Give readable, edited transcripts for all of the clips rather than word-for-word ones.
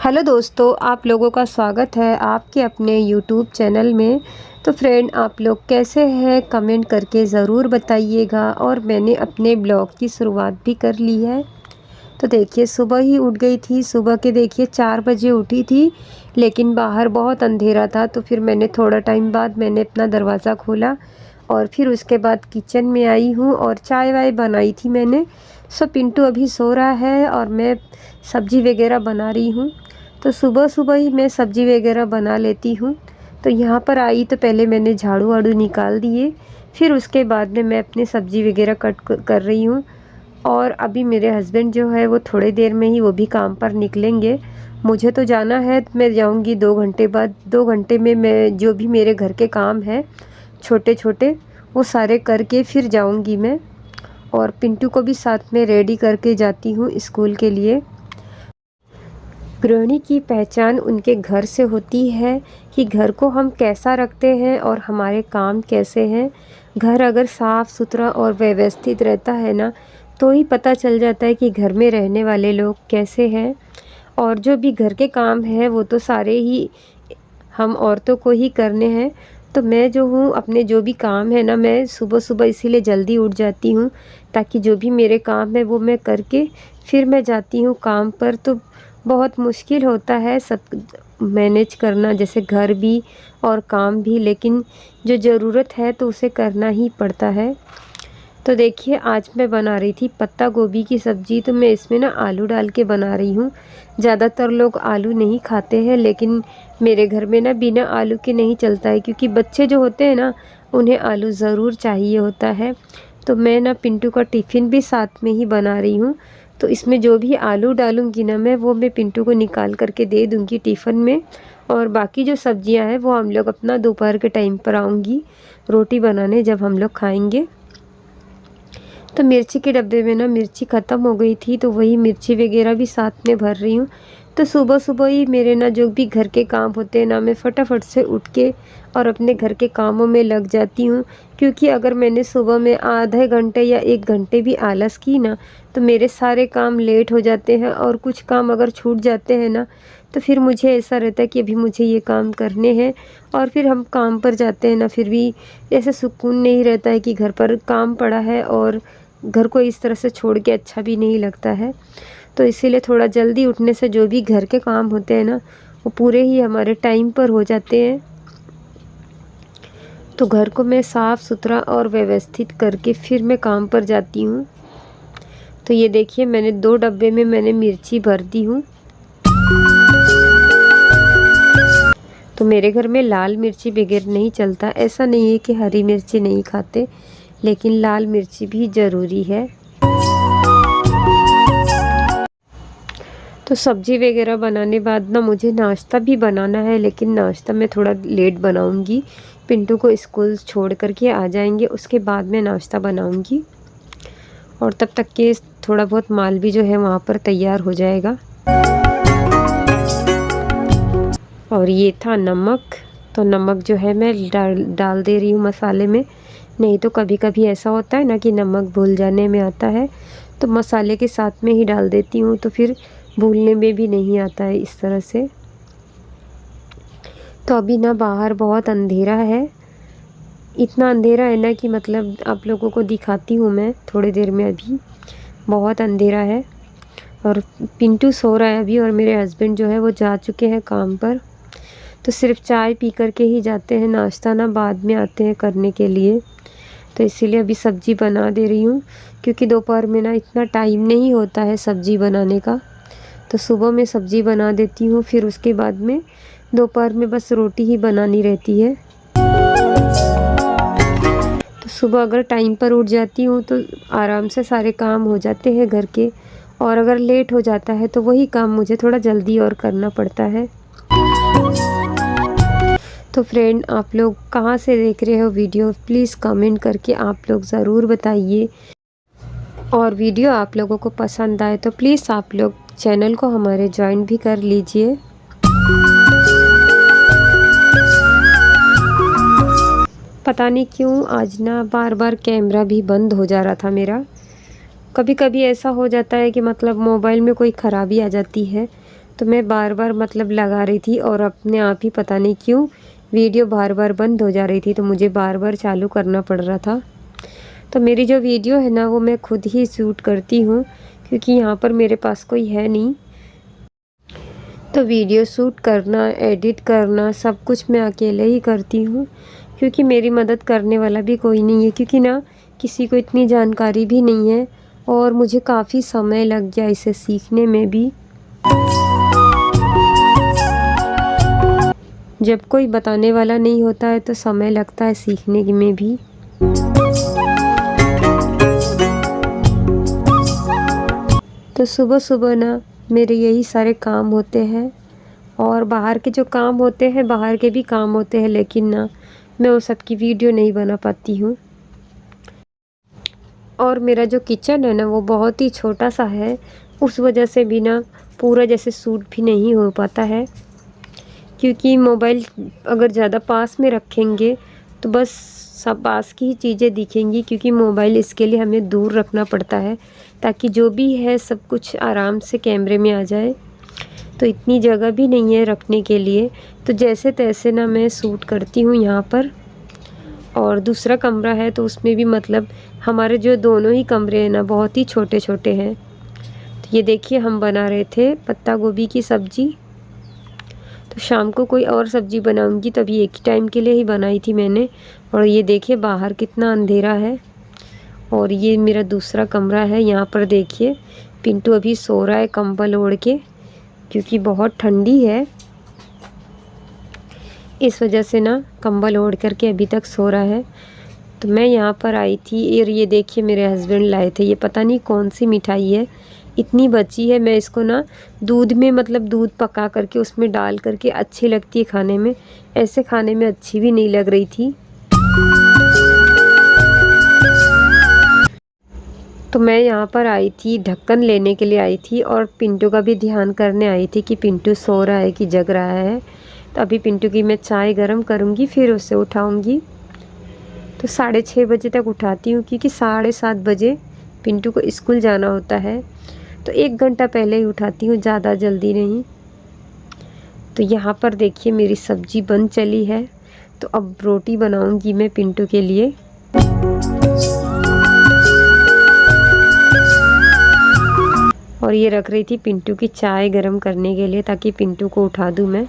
Hello दोस्तों, आप लोगों का स्वागत है आपके अपने यूट्यूब चैनल में। तो फ्रेंड, आप लोग कैसे हैं कमेंट करके ज़रूर बताइएगा। और मैंने अपने ब्लॉग की शुरुआत भी कर ली है। तो देखिए, सुबह ही उठ गई थी। सुबह के देखिए 4 बजे उठी थी, लेकिन बाहर बहुत अंधेरा था। तो फिर मैंने थोड़ा टाइम बाद मैंने अपना दरवाज़ा खोला और फिर उसके बाद किचन में आई हूँ और चाय वाय बनाई थी मैंने। सो पिंटू अभी सो रहा है और मैं सब्ज़ी वगैरह बना रही हूँ। तो सुबह सुबह ही मैं सब्ज़ी वगैरह बना लेती हूँ। तो यहाँ पर आई तो पहले मैंने झाड़ू वाड़ू निकाल दिए, फिर उसके बाद में मैं अपनी सब्ज़ी वगैरह कट कर रही हूँ। और अभी मेरे हस्बैंड जो है वो थोड़ी देर में ही वो भी काम पर निकलेंगे। मुझे तो जाना है, मैं जाऊँगी 2 घंटे बाद। 2 घंटे में मैं जो भी मेरे घर के काम है छोटे छोटे वो सारे करके फिर जाऊँगी मैं। और पिंटू को भी साथ में रेडी करके जाती हूँ स्कूल के लिए। गृहिणी की पहचान उनके घर से होती है कि घर को हम कैसा रखते हैं और हमारे काम कैसे हैं। घर अगर साफ़ सुथरा और व्यवस्थित रहता है ना, तो ही पता चल जाता है कि घर में रहने वाले लोग कैसे हैं। और जो भी घर के काम है वो तो सारे ही हम औरतों को ही करने हैं। तो मैं जो हूँ अपने जो भी काम है ना, मैं सुबह सुबह इसीलिए जल्दी उठ जाती हूँ ताकि जो भी मेरे काम है वो मैं करके फिर मैं जाती हूँ काम पर। तो बहुत मुश्किल होता है सब मैनेज करना, जैसे घर भी और काम भी, लेकिन जो ज़रूरत है तो उसे करना ही पड़ता है। तो देखिए, आज मैं बना रही थी पत्ता गोभी की सब्ज़ी। तो मैं इसमें ना आलू डाल के बना रही हूँ। ज़्यादातर लोग आलू नहीं खाते हैं, लेकिन मेरे घर में ना बिना आलू के नहीं चलता है, क्योंकि बच्चे जो होते हैं ना उन्हें आलू ज़रूर चाहिए होता है। तो मैं ना पिंटू का टिफ़िन भी साथ में ही बना रही हूँ। तो इसमें जो भी आलू डालूँगी ना मैं, वो मैं पिंटू को निकाल करके दे दूँगी टिफ़िन में। और बाकी जो सब्जियाँ हैं वो हम लोग अपना दोपहर के टाइम पर आऊँगी रोटी बनाने, जब हम लोग खाएँगे। तो मिर्ची के डब्बे में ना मिर्ची ख़त्म हो गई थी, तो वही मिर्ची वगैरह भी साथ में भर रही हूँ। तो सुबह सुबह ही मेरे ना जो भी घर के काम होते हैं ना, मैं फटाफट से उठ के और अपने घर के कामों में लग जाती हूँ। क्योंकि अगर मैंने सुबह में आधे घंटे या 1 घंटे भी आलस की ना, तो मेरे सारे काम लेट हो जाते हैं। और कुछ काम अगर छूट जाते हैं ना, तो फिर मुझे ऐसा रहता है कि अभी मुझे ये काम करने हैं। और फिर हम काम पर जाते हैं ना, फिर भी ऐसे सुकून नहीं रहता है कि घर पर काम पड़ा है और घर को इस तरह से छोड़ के अच्छा भी नहीं लगता है। तो इसीलिए थोड़ा जल्दी उठने से जो भी घर के काम होते हैं ना, वो पूरे ही हमारे टाइम पर हो जाते हैं। तो घर को मैं साफ़ सुथरा और व्यवस्थित करके फिर मैं काम पर जाती हूँ। तो ये देखिए, मैंने 2 डब्बे में मैंने मिर्ची भर दी हूँ। तो मेरे घर में लाल मिर्ची बगैर नहीं चलता। ऐसा नहीं है कि हरी मिर्ची नहीं खाते, लेकिन लाल मिर्ची भी ज़रूरी है। तो सब्ज़ी वगैरह बनाने बाद ना मुझे नाश्ता भी बनाना है, लेकिन नाश्ता मैं थोड़ा लेट बनाऊंगी। पिंटू को स्कूल छोड़ करके आ जाएंगे, उसके बाद मैं नाश्ता बनाऊंगी। और तब तक के थोड़ा बहुत माल भी जो है वहाँ पर तैयार हो जाएगा। और ये था नमक। तो नमक जो है मैं डाल दे रही हूँ मसाले में। नहीं तो कभी कभी ऐसा होता है ना कि नमक भूल जाने में आता है, तो मसाले के साथ में ही डाल देती हूँ, तो फिर भूलने में भी नहीं आता है इस तरह से। तो अभी ना बाहर बहुत अंधेरा है। इतना अंधेरा है ना कि मतलब आप लोगों को दिखाती हूँ मैं थोड़ी देर में। अभी बहुत अंधेरा है और पिंटू सो रहा है अभी, और मेरे हस्बैंड जो है वो जा चुके हैं काम पर। तो सिर्फ चाय पी करके ही जाते हैं, नाश्ता ना बाद में आते हैं करने के लिए। तो इसीलिए अभी सब्ज़ी बना दे रही हूँ, क्योंकि दोपहर में ना इतना टाइम नहीं होता है सब्ज़ी बनाने का। तो सुबह में सब्ज़ी बना देती हूँ, फिर उसके बाद में दोपहर में बस रोटी ही बनानी रहती है। तो सुबह अगर टाइम पर उठ जाती हूँ तो आराम से सारे काम हो जाते हैं घर के। और अगर लेट हो जाता है तो वही काम मुझे थोड़ा जल्दी और करना पड़ता है। तो फ्रेंड, आप लोग कहाँ से देख रहे हो वीडियो, प्लीज़ कमेंट करके आप लोग ज़रूर बताइए। और वीडियो आप लोगों को पसंद आए तो प्लीज़ आप लोग चैनल को हमारे ज्वाइन भी कर लीजिए। पता नहीं क्यों आज ना बार बार कैमरा भी बंद हो जा रहा था मेरा। कभी कभी ऐसा हो जाता है कि मतलब मोबाइल में कोई ख़राबी आ जाती है, तो मैं बार बार मतलब लगा रही थी और अपने आप ही पता नहीं क्यों वीडियो बार बार बंद हो जा रही थी, तो मुझे बार बार चालू करना पड़ रहा था। तो मेरी जो वीडियो है ना वो मैं खुद ही शूट करती हूँ, क्योंकि यहाँ पर मेरे पास कोई है नहीं। तो वीडियो शूट करना, एडिट करना सब कुछ मैं अकेले ही करती हूँ, क्योंकि मेरी मदद करने वाला भी कोई नहीं है, क्योंकि ना किसी को इतनी जानकारी भी नहीं है और मुझे काफ़ी समय लग गया इसे सीखने में भी। जब कोई बताने वाला नहीं होता है तो समय लगता है सीखने में भी। तो सुबह सुबह ना मेरे यही सारे काम होते हैं, और बाहर के जो काम होते हैं, बाहर के भी काम होते हैं, लेकिन ना मैं वो सब की वीडियो नहीं बना पाती हूँ। और मेरा जो किचन है ना वो बहुत ही छोटा सा है, उस वजह से भी ना पूरा जैसे शूट भी नहीं हो पाता है, क्योंकि मोबाइल अगर ज़्यादा पास में रखेंगे तो बस सब पास की ही चीज़ें दिखेंगी, क्योंकि मोबाइल इसके लिए हमें दूर रखना पड़ता है ताकि जो भी है सब कुछ आराम से कैमरे में आ जाए। तो इतनी जगह भी नहीं है रखने के लिए, तो जैसे तैसे ना मैं शूट करती हूँ यहाँ पर। और दूसरा कमरा है तो उसमें भी मतलब हमारे जो दोनों ही कमरे हैं ना बहुत ही छोटे छोटे हैं। तो ये देखिए हम बना रहे थे पत्ता गोभी की सब्ज़ी। तो शाम को कोई और सब्ज़ी बनाऊंगी, तभी एक ही टाइम के लिए ही बनाई थी मैंने। और ये देखिए बाहर कितना अंधेरा है। और ये मेरा दूसरा कमरा है, यहाँ पर देखिए पिंटू अभी सो रहा है कंबल ओढ़ के, क्योंकि बहुत ठंडी है, इस वजह से ना कंबल ओढ़ करके अभी तक सो रहा है। तो मैं यहाँ पर आई थी और ये देखिए मेरे हस्बैंड लाए थे, ये पता नहीं कौन सी मिठाई है, इतनी बची है। मैं इसको ना दूध में मतलब दूध पका करके उसमें डाल करके अच्छी लगती है खाने में, ऐसे खाने में अच्छी भी नहीं लग रही थी। तो मैं यहाँ पर आई थी ढक्कन लेने के लिए आई थी, और पिंटू का भी ध्यान करने आई थी कि पिंटू सो रहा है कि जग रहा है। तो अभी पिंटू की मैं चाय गरम करूँगी, फिर उसे उठाऊँगी। तो 6:30 बजे तक उठाती हूँ, क्योंकि 7:30 बजे पिंटू को स्कूल जाना होता है। तो 1 घंटा पहले ही उठाती हूँ, ज़्यादा जल्दी नहीं। तो यहाँ पर देखिए मेरी सब्ज़ी बन चली है, तो अब रोटी बनाऊँगी मैं पिंटू के लिए। और ये रख रही थी पिंटू की चाय गरम करने के लिए, ताकि पिंटू को उठा दूँ मैं।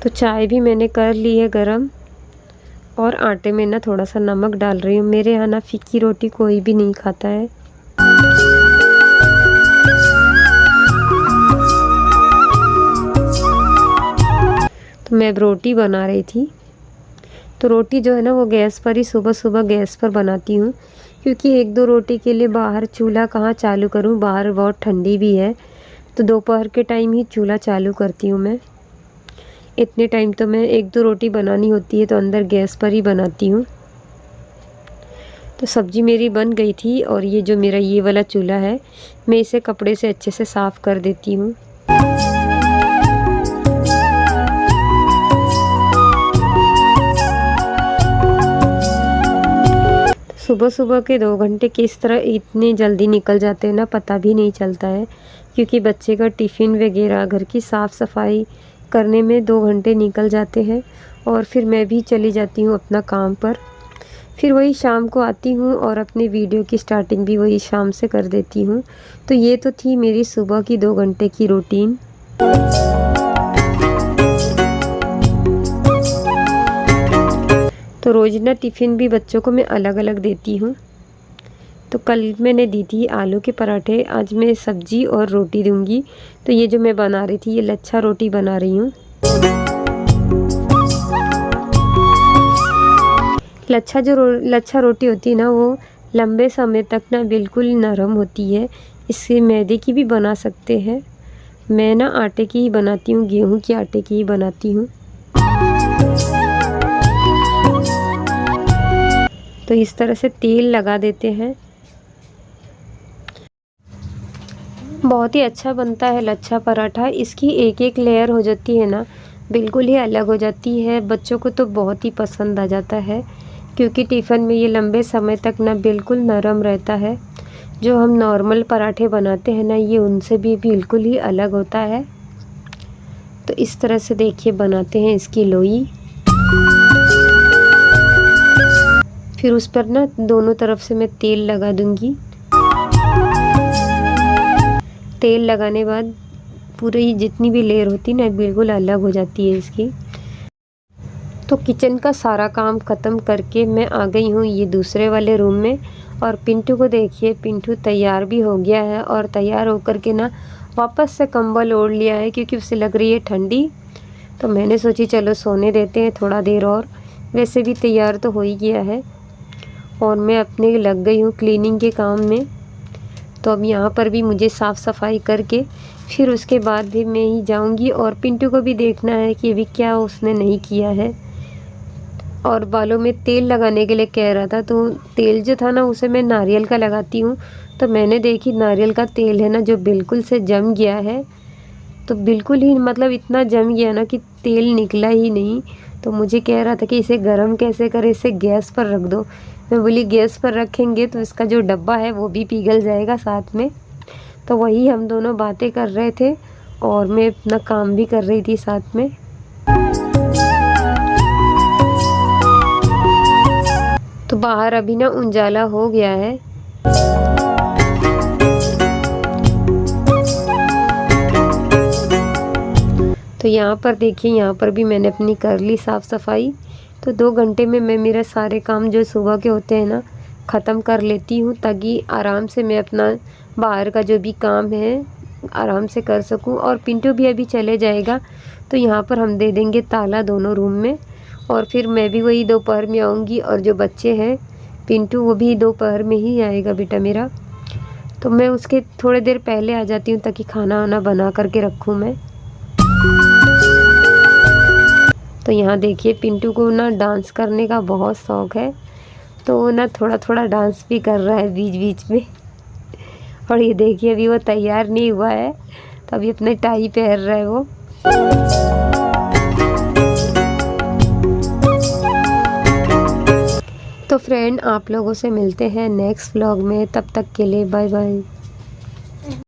तो चाय भी मैंने कर ली है गरम, और आटे में ना थोड़ा सा नमक डाल रही हूँ। मेरे यहाँ ना फीकी रोटी कोई भी नहीं खाता है। तो मैं रोटी बना रही थी। तो रोटी जो है ना वो गैस पर ही सुबह सुबह गैस पर बनाती हूँ, क्योंकि 1-2 रोटी के लिए बाहर चूल्हा कहाँ चालू करूँ, बाहर बहुत ठंडी भी है। तो दोपहर के टाइम ही चूल्हा चालू करती हूँ मैं। इतने टाइम तो मैं 1-2 रोटी बनानी होती है तो अंदर गैस पर ही बनाती हूँ। तो सब्ज़ी मेरी बन गई थी, और ये जो मेरा ये वाला चूल्हा है मैं इसे कपड़े से अच्छे से साफ़ कर देती हूँ। सुबह सुबह के 2 घंटे किस तरह इतनी जल्दी निकल जाते हैं ना, पता भी नहीं चलता है, क्योंकि बच्चे का टिफ़िन वगैरह, घर की साफ़ सफाई करने में 2 घंटे निकल जाते हैं। और फिर मैं भी चली जाती हूँ अपना काम पर। फिर वही शाम को आती हूँ और अपनी वीडियो की स्टार्टिंग भी वही शाम से कर देती हूँ। तो ये तो थी मेरी सुबह की 2 घंटे की रूटीन। तो रोज़ ना टिफ़िन भी बच्चों को मैं अलग अलग देती हूँ। तो कल मैंने दी थी आलू के पराठे, आज मैं सब्ज़ी और रोटी दूँगी। तो ये जो मैं बना रही थी ये लच्छा रोटी बना रही हूँ। लच्छा रोटी होती है ना वो लंबे समय तक ना बिल्कुल नरम होती है। इससे मैदे की भी बना सकते हैं, मैं ना आटे की ही बनाती हूँ, गेहूँ के आटे की ही बनाती हूँ। तो इस तरह से तेल लगा देते हैं। बहुत ही अच्छा बनता है लच्छा पराठा। इसकी एक एक लेयर हो जाती है ना, बिल्कुल ही अलग हो जाती है। बच्चों को तो बहुत ही पसंद आ जाता है, क्योंकि टिफ़िन में ये लंबे समय तक ना बिल्कुल नरम रहता है। जो हम नॉर्मल पराठे बनाते हैं ना, ये उनसे भी बिल्कुल ही अलग होता है। तो इस तरह से देखिए बनाते हैं इसकी लोई। फिर उस पर ना दोनों तरफ से मैं तेल लगा दूंगी। तेल लगाने बाद पूरी जितनी भी लेयर होती ना बिल्कुल अलग हो जाती है इसकी। तो किचन का सारा काम ख़त्म करके मैं आ गई हूँ ये दूसरे वाले रूम में। और पिंटू को देखिए, पिंटू तैयार भी हो गया है और तैयार होकर के ना वापस से कंबल ओढ़ लिया है, क्योंकि उसे लग रही है ठंडी। तो मैंने सोची चलो सोने देते हैं थोड़ा देर और। वैसे भी तैयार तो हो ही गया है। और मैं अपने लग गई हूँ क्लीनिंग के काम में। तो अब यहाँ पर भी मुझे साफ़ सफाई करके फिर उसके बाद भी मैं ही जाऊँगी। और पिंटू को भी देखना है कि अभी क्या उसने नहीं किया है। और बालों में तेल लगाने के लिए कह रहा था, तो तेल जो था ना उसे मैं नारियल का लगाती हूँ। तो मैंने देखी नारियल का तेल है ना जो बिल्कुल से जम गया है। तो बिल्कुल ही मतलब इतना जम गया ना कि तेल निकला ही नहीं। तो मुझे कह रहा था कि इसे गर्म कैसे करें, इसे गैस पर रख दो। मैं बोली गैस पर रखेंगे तो इसका जो डब्बा है वो भी पिघल जाएगा साथ में। तो वही हम दोनों बातें कर रहे थे और मैं अपना काम भी कर रही थी साथ में। तो बाहर अभी ना उजाला हो गया है। तो यहाँ पर देखिए, यहाँ पर भी मैंने अपनी कर ली साफ़ सफाई। तो 2 घंटे में मैं मेरे सारे काम जो सुबह के होते हैं ना ख़त्म कर लेती हूँ, ताकि आराम से मैं अपना बाहर का जो भी काम है आराम से कर सकूँ। और पिंटू भी अभी चले जाएगा, तो यहाँ पर हम दे देंगे ताला दोनों रूम में। और फिर मैं भी वही दोपहर में आऊँगी। और जो बच्चे हैं, पिंटू वो भी दोपहर में ही आएगा बेटा मेरा। तो मैं उसके थोड़ी देर पहले आ जाती हूँ, ताकि खाना वाना बना करके रखूँ मैं। तो यहाँ देखिए पिंटू को ना डांस करने का बहुत शौक़ है, तो वो ना थोड़ा थोड़ा डांस भी कर रहा है बीच बीच में। और ये देखिए अभी वो तैयार नहीं हुआ है, तो अभी अपने टाई पहन रहा है वो। तो फ्रेंड, आप लोगों से मिलते हैं नेक्स्ट व्लॉग में। तब तक के लिए बाय बाय।